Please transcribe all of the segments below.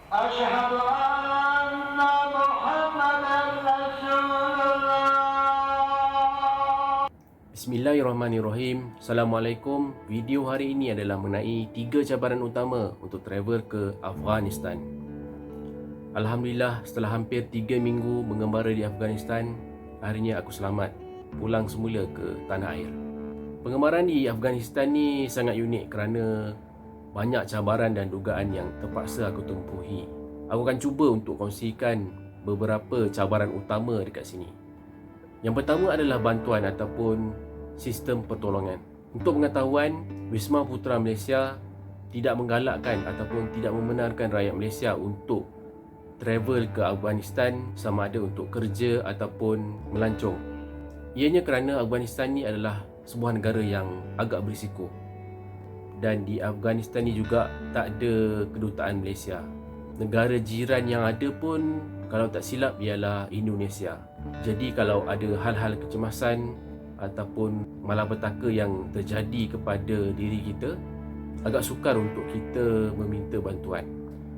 أشهد أن محمدا رسول الله. Bismillahirrahmanirrahim. Assalamualaikum. Video hari ini adalah mengenai 3 cabaran utama untuk travel ke Afghanistan. Alhamdulillah, setelah hampir 3 minggu mengembara di Afghanistan, akhirnya aku selamat pulang semula ke tanah air. Pengembaraan di Afghanistan ni sangat unik kerana banyak cabaran dan dugaan yang terpaksa aku tempuhi. Aku akan cuba untuk kongsikan beberapa cabaran utama dekat sini. Yang pertama adalah bantuan ataupun sistem pertolongan. Untuk pengetahuan, Wisma Putra Malaysia tidak menggalakkan ataupun tidak membenarkan rakyat Malaysia untuk travel ke Afghanistan sama ada untuk kerja ataupun melancong. Ianya kerana Afghanistan ni adalah sebuah negara yang agak berisiko. Dan di Afghanistan ni juga tak ada kedutaan Malaysia. Negara jiran yang ada pun kalau tak silap ialah Indonesia. Jadi kalau ada hal-hal kecemasan ataupun malapetaka yang terjadi kepada diri kita, agak sukar untuk kita meminta bantuan.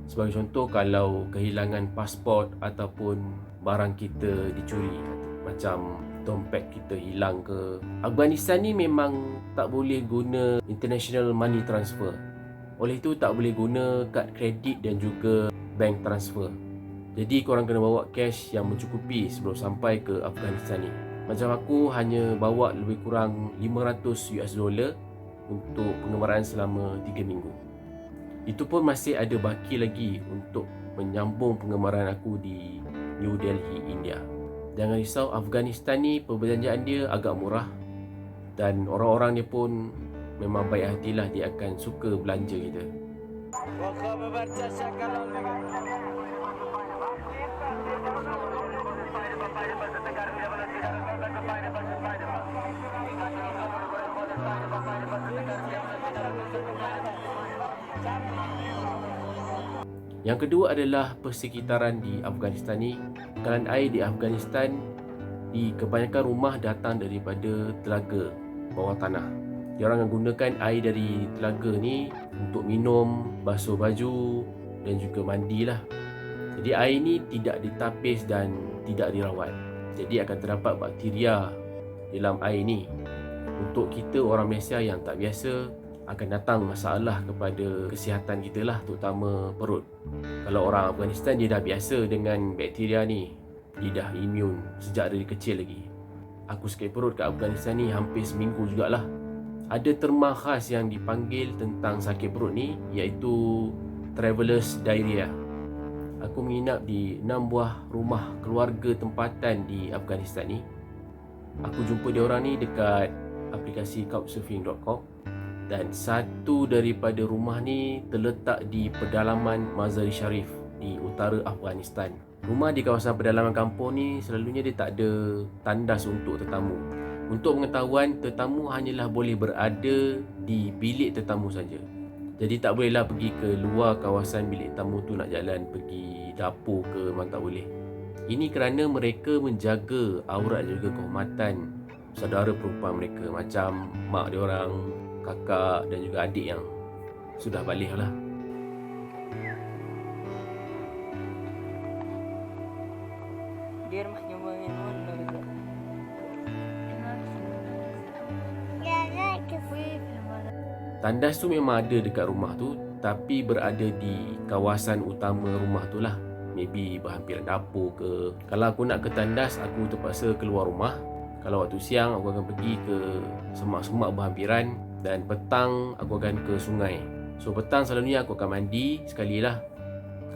Sebagai contoh, kalau kehilangan pasport ataupun barang kita dicuri, macam dompet kita hilang ke. Afghanistan ni memang tak boleh guna international money transfer. Oleh itu tak boleh guna kad kredit dan juga bank transfer. Jadi korang kena bawa cash yang mencukupi sebelum sampai ke Afghanistan ni. Macam aku hanya bawa lebih kurang $500 untuk pengembaraan selama 3 minggu. Itu pun masih ada baki lagi untuk menyambung pengembaraan aku di New Delhi, India. Jangan risau, Afghanistan ni perbelanjaan dia agak murah dan orang-orang dia pun memang baik hatilah, dia akan suka belanja kita. Yang kedua adalah persekitaran di Afghanistan ni. Tekanan air di Afghanistan, di kebanyakan rumah datang daripada telaga bawah tanah. Diorang akan gunakan air dari telaga ni untuk minum, basuh baju dan juga mandi lah. Jadi air ni tidak ditapis dan tidak dirawat. Jadi akan terdapat bakteria dalam air ni. Untuk kita orang Malaysia yang tak biasa, akan datang masalah kepada kesihatan kita lah, terutama perut. Kalau orang Afghanistan dia dah biasa dengan bakteria ni, dia dah imun sejak dari kecil lagi. Aku sakit perut kat Afghanistan ni hampir seminggu jugalah. Ada terma khas yang dipanggil tentang sakit perut ni, iaitu Travelers Diarrhea. Aku menginap di 6 buah rumah keluarga tempatan di Afghanistan ni. Aku jumpa diorang ni dekat aplikasi couchsurfing.com. Dan satu daripada rumah ni terletak di pedalaman Mazar-i Sharif di utara Afghanistan. Rumah di kawasan pedalaman kampung ni selalunya dia tak ada tandas untuk tetamu. Untuk pengetahuan, tetamu hanyalah boleh berada di bilik tetamu saja. Jadi tak bolehlah pergi ke luar kawasan bilik tamu tu nak jalan pergi dapur ke, memang tak boleh. Ini kerana mereka menjaga aurat dan juga kehormatan saudara perempuan mereka, macam mak diorang, kakak dan juga adik yang sudah balik lah. Dia rumah nyumbangin mana gitu. Tandas tu memang ada dekat rumah tu, tapi berada di kawasan utama rumah tu lah. Maybe berhampiran dapur ke. Kalau aku nak ke tandas, aku terpaksa keluar rumah. Kalau waktu siang, aku akan pergi ke semak-semak berhampiran. Dan petang aku akan ke sungai. So petang selalunya aku akan mandi sekali lah.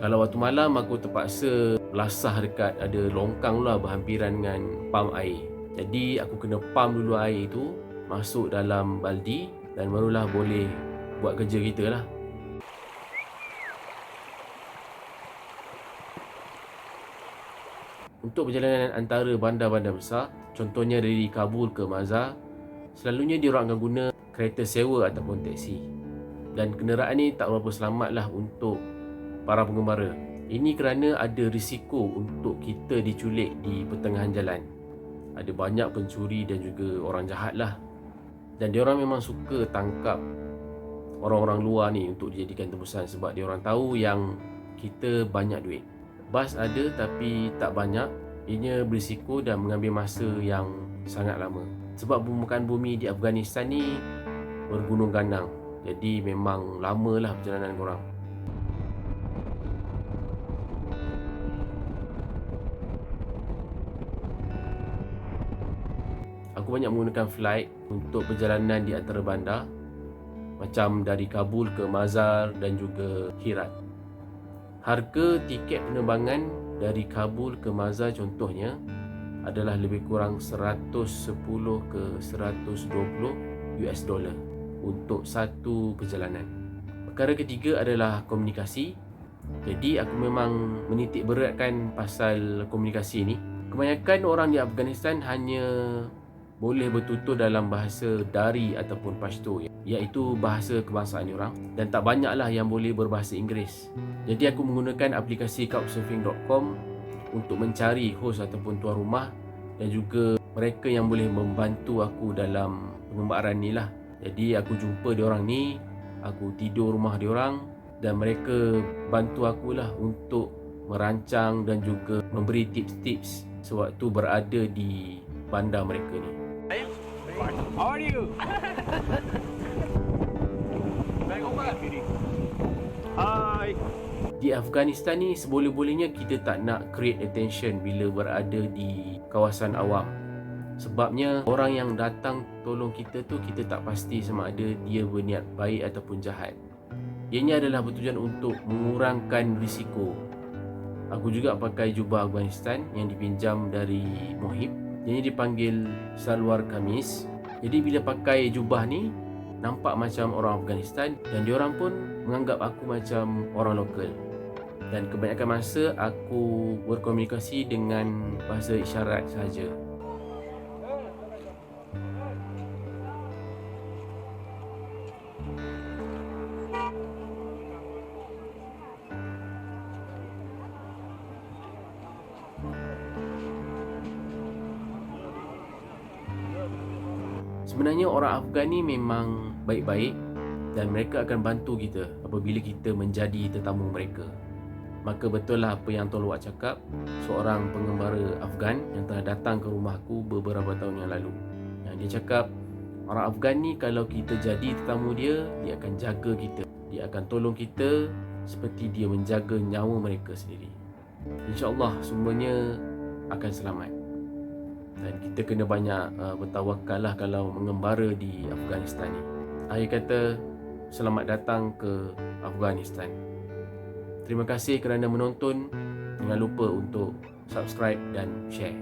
Kalau waktu malam aku terpaksa lasah dekat ada longkang lah berhampiran dengan pam air. Jadi aku kena pam dulu air itu masuk dalam baldi dan barulah boleh buat kerja kita lah. Untuk perjalanan antara bandar-bandar besar, contohnya dari Kabul ke Mazar, selalunya diorang akan guna kereta sewa ataupun teksi. Dan kenderaan ni tak berapa selamat lah untuk para pengembara. Ini kerana ada risiko untuk kita diculik di pertengahan jalan. Ada banyak pencuri dan juga orang jahat lah. Dan diorang memang suka tangkap orang-orang luar ni untuk dijadikan tebusan, sebab diorang tahu yang kita banyak duit. Bas ada tapi tak banyak. Ianya berisiko dan mengambil masa yang sangat lama. Sebab permukaan bumi di Afghanistan ni bergunung ganang. Jadi memang lamalah perjalanan korang. Aku banyak menggunakan flight untuk perjalanan di antara bandar, macam dari Kabul ke Mazar dan juga Herat. Harga tiket penerbangan dari Kabul ke Mazar contohnya adalah lebih kurang 110 ke 120 US dollar untuk satu perjalanan. Perkara ketiga adalah komunikasi. Jadi aku memang menitik beratkan pasal komunikasi ni. Kebanyakan orang di Afghanistan hanya boleh bertutur dalam bahasa Dari ataupun Pashto, iaitu bahasa kebangsaan diorang, dan tak banyaklah yang boleh berbahasa Inggeris. Jadi aku menggunakan aplikasi couchsurfing.com untuk mencari hos ataupun tuan rumah dan juga mereka yang boleh membantu aku dalam pengembaraan ni lah. Jadi aku jumpa diorang ni, aku tidur rumah diorang dan mereka bantu akulah untuk merancang dan juga memberi tips-tips sewaktu berada di bandar mereka ni. How are you? Hi. Di Afghanistan ni seboleh-bolehnya kita tak nak create attention bila berada di kawasan awam. Sebabnya orang yang datang tolong kita tu kita tak pasti sama ada dia berniat baik ataupun jahat. Ianya adalah bertujuan untuk mengurangkan risiko. Aku juga pakai jubah Afghanistan yang dipinjam dari Mohib. Ianya dipanggil salwar kamis. Jadi bila pakai jubah ni nampak macam orang Afghanistan dan diorang pun menganggap aku macam orang lokal. Dan kebanyakan masa aku berkomunikasi dengan bahasa isyarat sahaja. Sebenarnya orang Afgan ni memang baik-baik dan mereka akan bantu kita apabila kita menjadi tetamu mereka. Maka betul lah apa yang Tuan Luwak cakap, seorang pengembara Afgan yang telah datang ke rumahku beberapa tahun yang lalu. Yang dia cakap, orang Afgan ni kalau kita jadi tetamu dia, dia akan jaga kita. Dia akan tolong kita seperti dia menjaga nyawa mereka sendiri. InsyaAllah semuanya akan selamat. Dan kita kena banyak bertawakal lah kalau mengembara di Afghanistan ni. Akhir kata, selamat datang ke Afghanistan. Terima kasih kerana menonton. Jangan lupa untuk subscribe dan share.